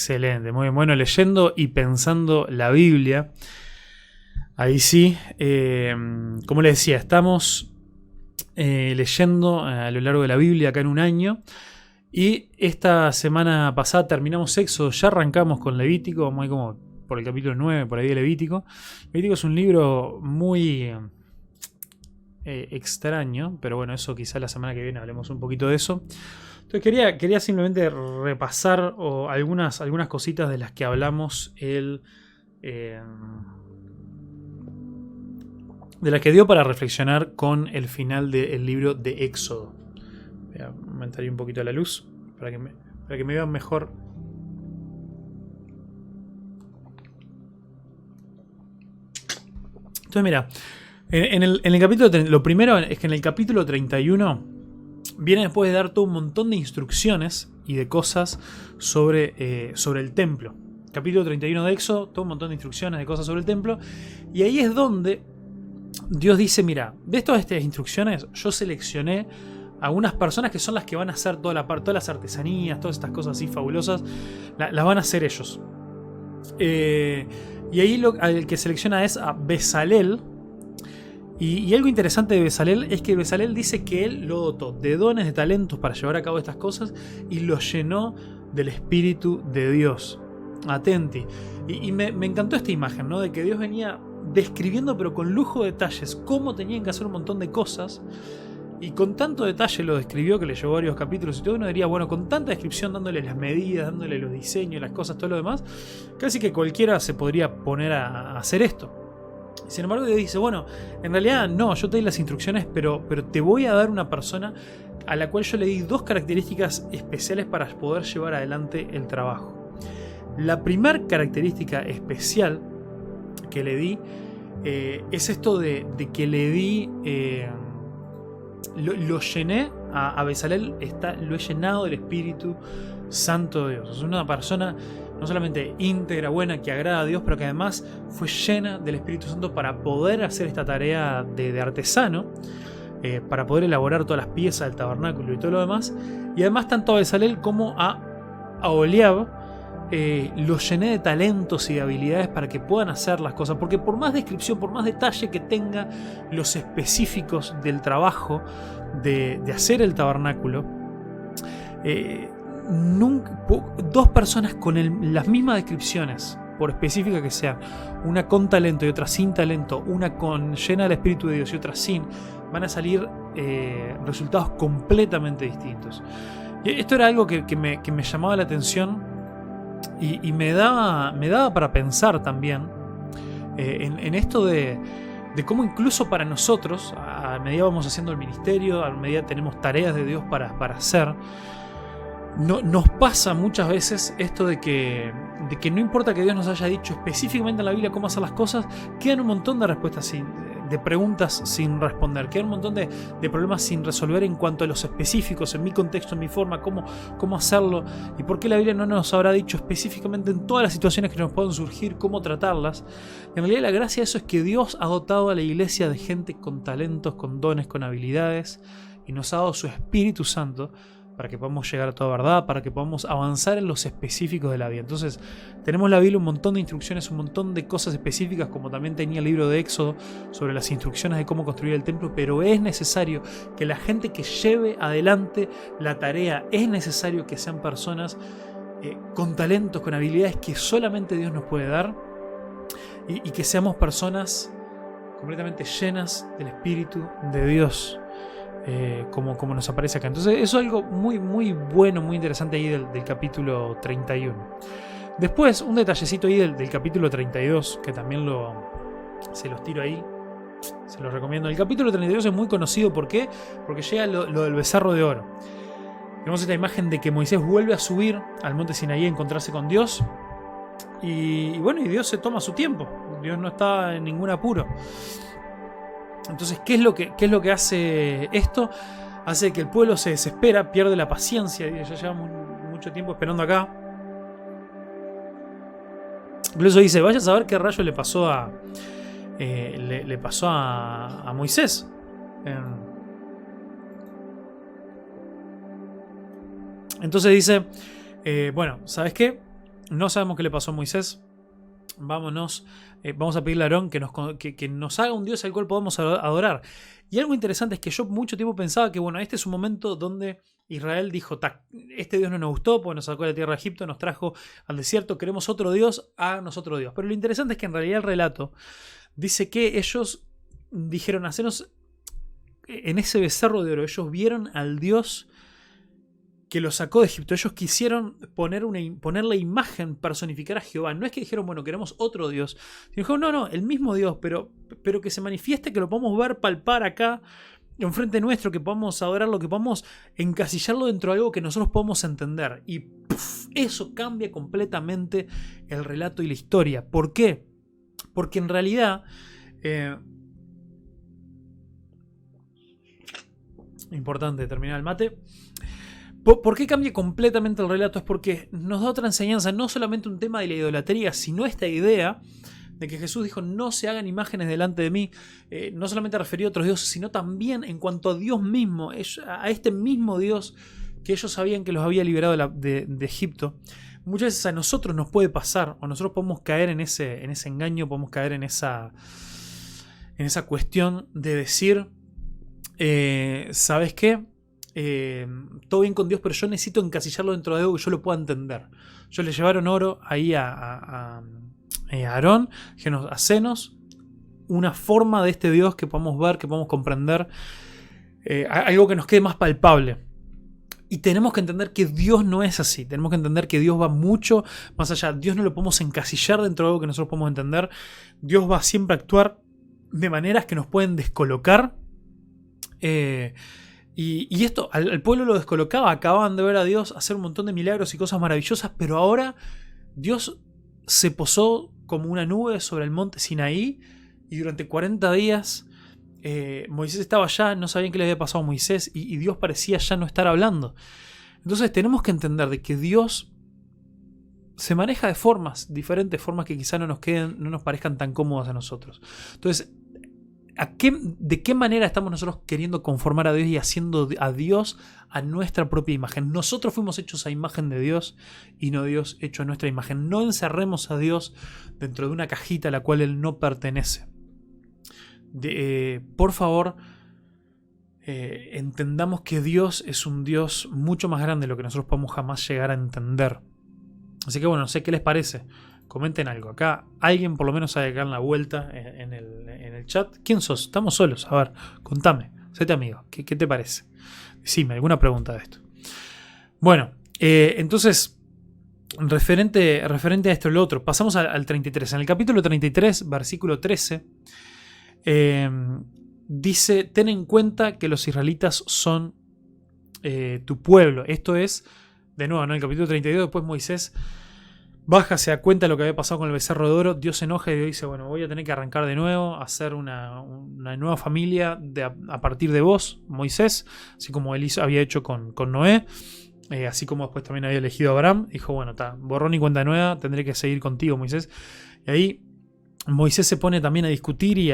Excelente, muy bien. Bueno, leyendo y pensando la Biblia, ahí sí, como les decía, estamos leyendo a lo largo de la Biblia acá en un año. Y esta semana pasada terminamos Éxodo, ya arrancamos con Levítico, vamos ahí como por el capítulo 9, por ahí de Levítico. Levítico es un libro muy extraño, pero bueno, eso quizá la semana que viene hablemos un poquito de eso. Entonces quería simplemente repasar algunas cositas de las que hablamos de las que dio para reflexionar con el final del libro de Éxodo. Voy a aumentar un poquito la luz para que me vean mejor. Entonces mira, en el capítulo, lo primero es que en el capítulo 31 viene después de dar todo un montón de instrucciones y de cosas sobre el templo. Capítulo 31 de Éxodo, todo un montón de instrucciones de cosas sobre el templo. Y ahí es donde Dios dice, mira, de todas estas instrucciones yo seleccioné a unas personas que son las que van a hacer todas las artesanías, todas estas cosas así fabulosas, las van a hacer ellos. Y ahí el que selecciona es a Bezalel. Y algo interesante de Bezalel es que Bezalel dice que él lo dotó de dones, de talentos para llevar a cabo estas cosas y lo llenó del Espíritu de Dios. Atenti. Y me encantó esta imagen, ¿no? De que Dios venía describiendo, pero con lujo de detalles, cómo tenían que hacer un montón de cosas. Y con tanto detalle lo describió que le llevó varios capítulos. Y todo uno diría, bueno, con tanta descripción, dándole las medidas, dándole los diseños, las cosas, todo lo demás, casi que cualquiera se podría poner a hacer esto. Sin embargo, Dios dice, bueno, en realidad no, yo te di las instrucciones, pero te voy a dar una persona a la cual yo le di dos características especiales para poder llevar adelante el trabajo. La primera característica especial que le di es esto de que le di... Lo llené a Bezalel, lo he llenado del Espíritu Santo de Dios. Es una persona no solamente íntegra, buena, que agrada a Dios, pero que además fue llena del Espíritu Santo para poder hacer esta tarea de artesano, para poder elaborar todas las piezas del tabernáculo y todo lo demás. Y además tanto a Bezalel como a Oholiab los llené de talentos y de habilidades para que puedan hacer las cosas, porque por más descripción, por más detalle que tenga los específicos del trabajo de hacer el tabernáculo, dos personas con las mismas descripciones, por específica que sean, una con talento y otra sin talento, una llena del Espíritu de Dios y otra sin, van a salir resultados completamente distintos. Y esto era algo que me llamaba la atención. Y me daba para pensar también en esto de cómo incluso para nosotros, a medida vamos haciendo el ministerio, a medida tenemos tareas de Dios para hacer, nos pasa muchas veces esto de que no importa que Dios nos haya dicho específicamente en la Biblia cómo hacer las cosas, quedan un montón de respuestas de preguntas sin responder, quedan un montón de problemas sin resolver en cuanto a los específicos, en mi contexto, en mi forma, cómo hacerlo, y por qué la Biblia no nos habrá dicho específicamente en todas las situaciones que nos pueden surgir cómo tratarlas. Y en realidad la gracia de eso es que Dios ha dotado a la iglesia de gente con talentos, con dones, con habilidades, y nos ha dado su Espíritu Santo para que podamos llegar a toda verdad, para que podamos avanzar en los específicos de la vida. Entonces, tenemos en la Biblia un montón de instrucciones, un montón de cosas específicas, como también tenía el libro de Éxodo sobre las instrucciones de cómo construir el templo, pero es necesario que la gente que lleve adelante la tarea, es necesario que sean personas con talentos, con habilidades que solamente Dios nos puede dar, y que seamos personas completamente llenas del Espíritu de Dios. Como nos aparece acá. Entonces eso es algo muy, muy bueno, muy interesante ahí del capítulo 31. Después, un detallecito ahí del capítulo 32, que también se los tiro ahí, se los recomiendo. El capítulo 32 es muy conocido, ¿por qué? Porque llega lo del becerro de oro. Tenemos esta imagen de que Moisés vuelve a subir al monte Sinaí a encontrarse con Dios, y bueno, y Dios se toma su tiempo. Dios no está en ningún apuro. Entonces, ¿qué es lo que hace esto? Hace que el pueblo se desespera, pierde la paciencia, y ya llevamos mucho tiempo esperando acá. Incluso dice, vaya a saber qué rayo le pasó a Moisés. Entonces dice, bueno, ¿sabes qué? No sabemos qué le pasó a Moisés. Vamos a pedirle a Aarón que nos haga un Dios al cual podamos adorar. Y algo interesante es que yo mucho tiempo pensaba que, bueno, este es un momento donde Israel dijo, este Dios no nos gustó, porque nos sacó de la tierra de Egipto, nos trajo al desierto, queremos otro Dios, háganos otro Dios. Pero lo interesante es que en realidad el relato dice que ellos dijeron, hacernos en ese becerro de oro, ellos vieron al Dios que los sacó de Egipto. Ellos quisieron poner la imagen, personificar a Jehová. No es que dijeron, bueno, queremos otro Dios. Sino dijeron, no, el mismo Dios, pero que se manifieste, que lo podamos ver, palpar acá, enfrente nuestro, que podamos adorarlo, que podamos encasillarlo dentro de algo que nosotros podamos entender. Y eso cambia completamente el relato y la historia. ¿Por qué? Porque en realidad... importante terminar el mate. ¿Por qué cambia completamente el relato? Es porque nos da otra enseñanza, no solamente un tema de la idolatría, sino esta idea de que Jesús dijo, no se hagan imágenes delante de mí, no solamente referido a otros dioses, sino también en cuanto a Dios mismo, a este mismo Dios que ellos sabían que los había liberado de Egipto. Muchas veces a nosotros nos puede pasar, o nosotros podemos caer en ese engaño, podemos caer en esa cuestión de decir, ¿sabes qué? Todo bien con Dios, pero yo necesito encasillarlo dentro de algo que yo lo pueda entender. Yo le llevaron oro ahí a Aarón, hacenos una forma de este Dios que podamos ver, que podamos comprender, algo que nos quede más palpable. Y tenemos que entender que Dios no es así. Tenemos que entender que Dios va mucho más allá. Dios no lo podemos encasillar dentro de algo que nosotros podemos entender. Dios va siempre a actuar de maneras que nos pueden descolocar. Y esto al pueblo lo descolocaba. Acababan de ver a Dios hacer un montón de milagros y cosas maravillosas, pero ahora Dios se posó como una nube sobre el monte Sinaí y durante 40 días Moisés estaba allá, no sabían qué le había pasado a Moisés y Dios parecía ya no estar hablando. Entonces tenemos que entender de que Dios se maneja de formas, diferentes formas que quizá no nos parezcan tan cómodas a nosotros. Entonces, ¿de qué manera estamos nosotros queriendo conformar a Dios y haciendo a Dios a nuestra propia imagen? Nosotros fuimos hechos a imagen de Dios y no Dios hecho a nuestra imagen. No encerremos a Dios dentro de una cajita a la cual Él no pertenece. Por favor, entendamos que Dios es un Dios mucho más grande de lo que nosotros podemos jamás llegar a entender. Así que bueno, no sé qué les parece. Comenten algo. Acá alguien por lo menos sabe que en la vuelta en el chat. ¿Quién sos? Estamos solos. A ver, contame. Séte amigo. ¿Qué te parece? Decime alguna pregunta de esto. Bueno, entonces, referente a esto y lo otro, pasamos al 33. En el capítulo 33, versículo 13, dice, ten en cuenta que los israelitas son tu pueblo. Esto es, de nuevo, ¿no? En el capítulo 32, después Moisés baja, se da cuenta de lo que había pasado con el becerro de oro. Dios se enoja y dice, bueno, voy a tener que arrancar de nuevo, hacer una nueva familia a partir de vos, Moisés, así como él había hecho con Noé, así como después también había elegido a Abraham. Dijo, bueno, borrón y cuenta nueva, tendré que seguir contigo, Moisés. Y ahí Moisés se pone también a discutir y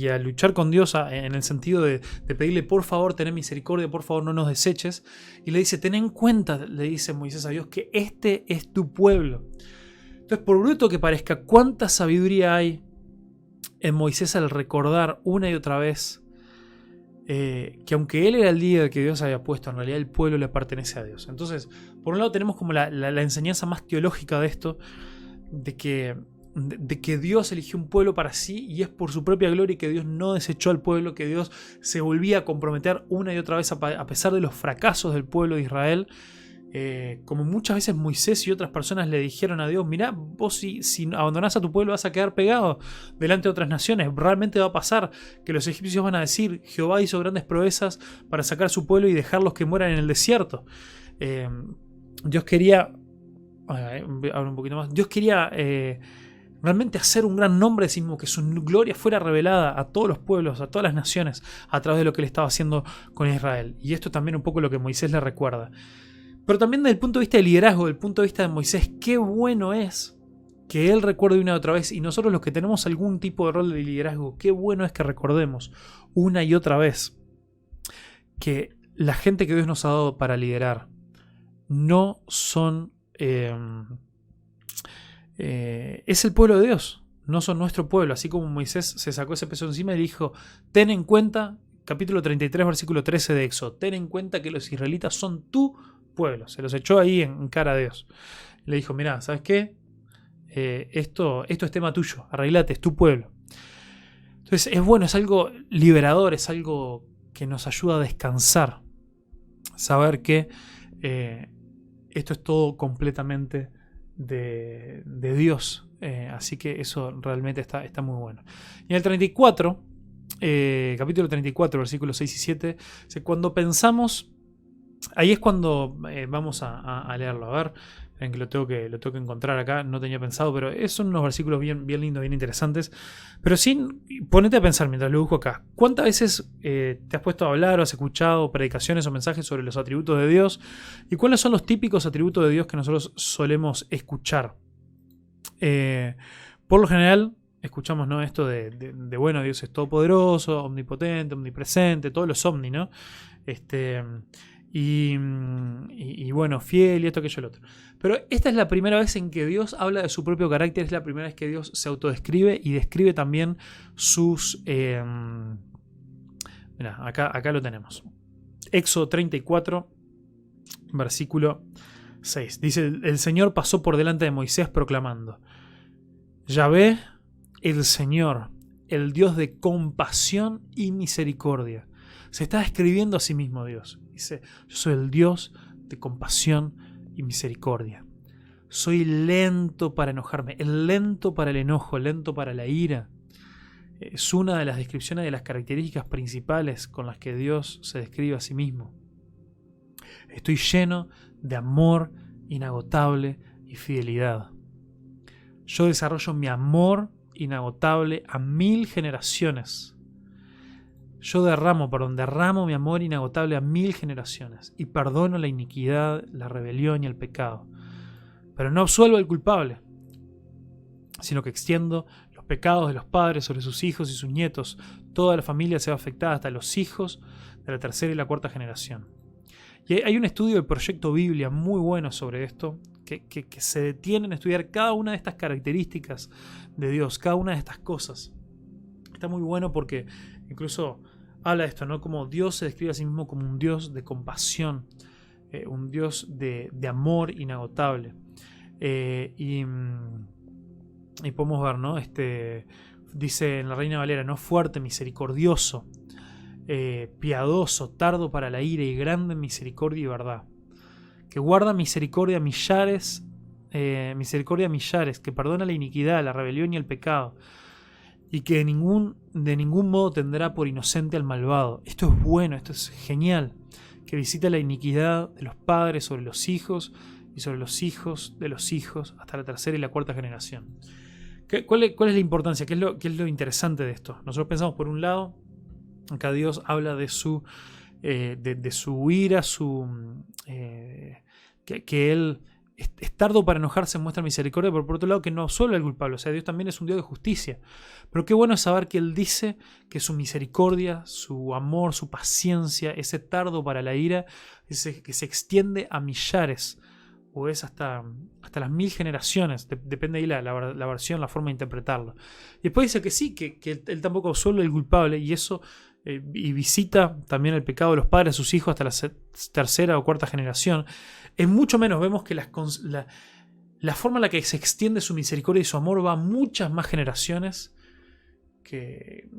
a luchar con Dios en el sentido de pedirle, por favor, ten misericordia, por favor, no nos deseches. Y le dice, ten en cuenta, le dice Moisés a Dios, que este es tu pueblo. Entonces, por bruto que parezca, cuánta sabiduría hay en Moisés al recordar una y otra vez que aunque él era el líder que Dios había puesto, en realidad el pueblo le pertenece a Dios. Entonces, por un lado tenemos como la enseñanza más teológica de esto, de que Dios eligió un pueblo para sí y es por su propia gloria, y que Dios no desechó al pueblo, que Dios se volvía a comprometer una y otra vez a pesar de los fracasos del pueblo de Israel. Como muchas veces Moisés y otras personas le dijeron a Dios, mirá, vos si abandonás a tu pueblo vas a quedar pegado delante de otras naciones, realmente va a pasar que los egipcios van a decir, Jehová hizo grandes proezas para sacar a su pueblo y dejarlos que mueran en el desierto. Dios quería hablo un poquito más, Dios quería realmente hacer un gran nombre de sí mismo, que su gloria fuera revelada a todos los pueblos, a todas las naciones, a través de lo que él estaba haciendo con Israel. Y esto también un poco lo que Moisés le recuerda. Pero también desde el punto de vista de liderazgo, desde el punto de vista de Moisés, qué bueno es que él recuerde una y otra vez, y nosotros los que tenemos algún tipo de rol de liderazgo, qué bueno es que recordemos una y otra vez que la gente que Dios nos ha dado para liderar no son es el pueblo de Dios, no son nuestro pueblo. Así como Moisés se sacó ese peso encima y le dijo, ten en cuenta, capítulo 33, versículo 13 de Éxodo, ten en cuenta que los israelitas son tu pueblo. Se los echó ahí en cara de Dios. Le dijo, mirá, ¿sabes qué? Esto es tema tuyo, arreglate, es tu pueblo. Entonces es bueno, es algo liberador, es algo que nos ayuda a descansar. Saber que esto es todo completamente de Dios. Así que eso realmente está muy bueno. Y en el 34, capítulo 34, versículos 6 y 7, cuando pensamos, ahí es cuando vamos a leerlo. A ver, en que lo tengo que encontrar acá, no tenía pensado, pero son unos versículos bien lindos, bien interesantes. Pero ponete a pensar mientras lo busco acá. ¿Cuántas veces te has puesto a hablar o has escuchado predicaciones o mensajes sobre los atributos de Dios? ¿Y cuáles son los típicos atributos de Dios que nosotros solemos escuchar? Por lo general, escuchamos, ¿no?, esto de bueno, Dios es todopoderoso, omnipotente, omnipresente, todos los omni, ¿no? Y bueno, fiel y esto, aquello, el otro. Pero esta es la primera vez en que Dios habla de su propio carácter, es la primera vez que Dios se autodescribe y describe también sus... mirá, acá lo tenemos. Éxodo 34, versículo 6. Dice, el Señor pasó por delante de Moisés proclamando, Yahvé, el Señor, el Dios de compasión y misericordia. Se está describiendo a sí mismo Dios. Dice, yo soy el Dios de compasión y misericordia. Soy lento para enojarme, lento para el enojo, lento para la ira. Es una de las descripciones de las características principales con las que Dios se describe a sí mismo. Estoy lleno de amor inagotable y fidelidad. Yo desarrollo mi amor inagotable a 1000 generaciones. Yo derramo mi amor inagotable a 1000 generaciones y perdono la iniquidad, la rebelión y el pecado. Pero no absuelvo al culpable, sino que extiendo los pecados de los padres sobre sus hijos y sus nietos. Toda la familia se va afectada, hasta los hijos de la tercera y la cuarta generación. Y hay un estudio del Proyecto Biblia muy bueno sobre esto, que se detiene en estudiar cada una de estas características de Dios, cada una de estas cosas. Está muy bueno porque incluso habla de esto, ¿no? Como Dios se describe a sí mismo como un Dios de compasión, un Dios de amor inagotable. Y podemos ver, ¿no? Dice en la Reina Valera, ¿no? Fuerte, misericordioso, piadoso, tardo para la ira y grande en misericordia y verdad. Que guarda misericordia a millares, que perdona la iniquidad, la rebelión y el pecado. Y que de ningún modo tendrá por inocente al malvado. Esto es bueno, esto es genial. Que visita la iniquidad de los padres sobre los hijos y sobre los hijos de los hijos hasta la tercera y la cuarta generación. ¿Cuál es la importancia? ¿Qué es lo interesante de esto? Nosotros pensamos, por un lado, acá Dios habla de su ira, que Él es tardo para enojarse, muestra misericordia, pero por otro lado que no absuelve al culpable. O sea, Dios también es un Dios de justicia. Pero qué bueno es saber que Él dice que su misericordia, su amor, su paciencia, ese tardo para la ira, que se extiende a millares, o es hasta las 1000 generaciones, depende ahí la versión, la forma de interpretarlo. Y después dice que sí, que Él tampoco absuelve al culpable, y eso y visita también el pecado de los padres a sus hijos hasta la tercera o cuarta generación. Es mucho menos, vemos que la forma en la que se extiende su misericordia y su amor va a muchas más generaciones que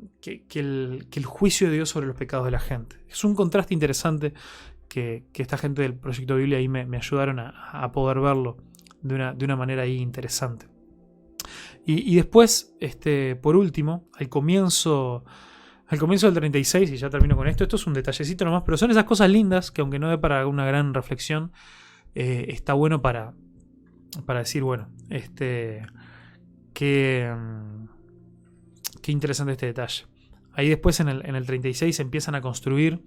el juicio de Dios sobre los pecados de la gente. Es un contraste interesante que esta gente del Proyecto Biblia ahí me ayudaron a poder verlo de una manera ahí interesante. Y después, por último, al comienzo del 36, y ya termino con esto es un detallecito nomás, pero son esas cosas lindas que, aunque no dé para una gran reflexión, está bueno para decir, bueno, qué interesante este detalle. Ahí después en el 36 empiezan a construir,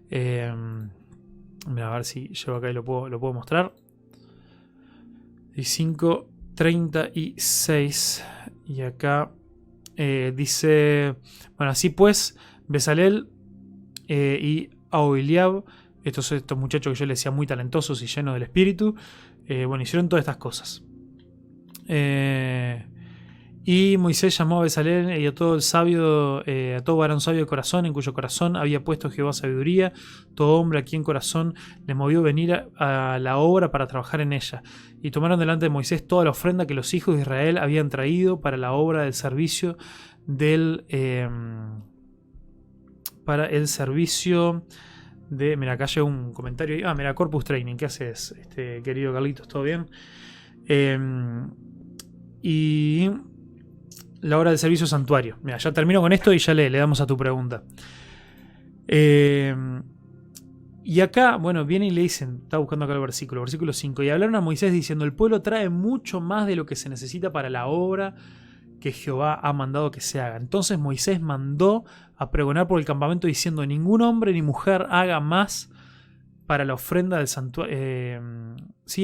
mira, a ver si llevo acá y lo puedo mostrar. Y 5:36, y acá dice, bueno, así pues, Bezalel y Aholiab, estos muchachos que yo les decía muy talentosos y llenos del espíritu, bueno, hicieron todas estas cosas. Y Moisés llamó a Bezalel y a todo el sabio, a todo varón sabio de corazón, en cuyo corazón había puesto Jehová sabiduría, todo hombre a quien corazón le movió venir a la obra para trabajar en ella. Y tomaron delante de Moisés toda la ofrenda que los hijos de Israel habían traído para la obra del servicio para el servicio de... Mira, acá llega un comentario. Mira, Corpus Training. ¿Qué haces, querido Carlitos? ¿Todo bien? Y la hora del servicio santuario. Mira, ya termino con esto y ya le damos a tu pregunta. Y acá, bueno, viene y le dicen, está buscando acá el versículo 5, y hablaron a Moisés diciendo: el pueblo trae mucho más de lo que se necesita para la obra que Jehová ha mandado que se haga. Entonces Moisés mandó a pregonar por el campamento diciendo: ningún hombre ni mujer haga más para la ofrenda del santuario.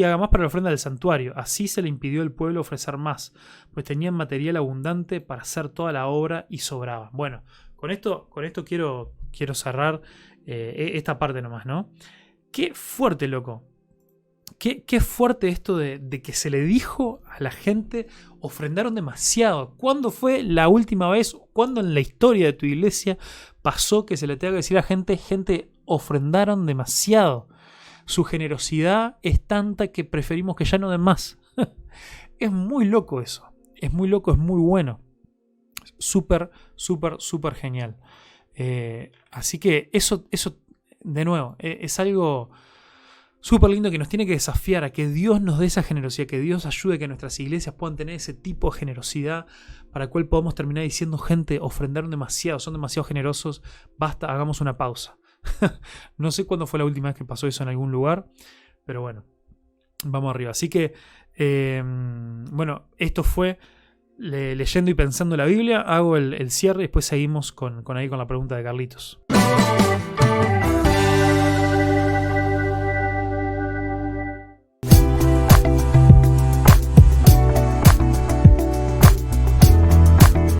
Haga más para la ofrenda del santuario. Así se le impidió al pueblo ofrecer más, pues tenían material abundante para hacer toda la obra y sobraba. Bueno, con esto quiero cerrar esta parte nomás, ¿no? Qué fuerte, loco. Qué fuerte esto de que se le dijo a la gente: ofrendaron demasiado. ¿Cuándo fue la última vez? ¿Cuándo en la historia de tu iglesia pasó que se le tenga que decir a gente, ofrendaron demasiado? Su generosidad es tanta que preferimos que ya no den más. Es muy loco eso. Es muy loco, es muy bueno. Súper, súper, súper genial. Así que eso de nuevo, es algo súper lindo que nos tiene que desafiar a que Dios nos dé esa generosidad, que Dios ayude a que nuestras iglesias puedan tener ese tipo de generosidad para el cual podamos terminar diciendo: gente, ofrendaron demasiado, son demasiado generosos, basta, hagamos una pausa. No sé cuándo fue la última vez que pasó eso en algún lugar, pero bueno, vamos arriba. Así que, bueno, esto fue leyendo y pensando la Biblia. Hago el cierre y después seguimos con la pregunta de Carlitos.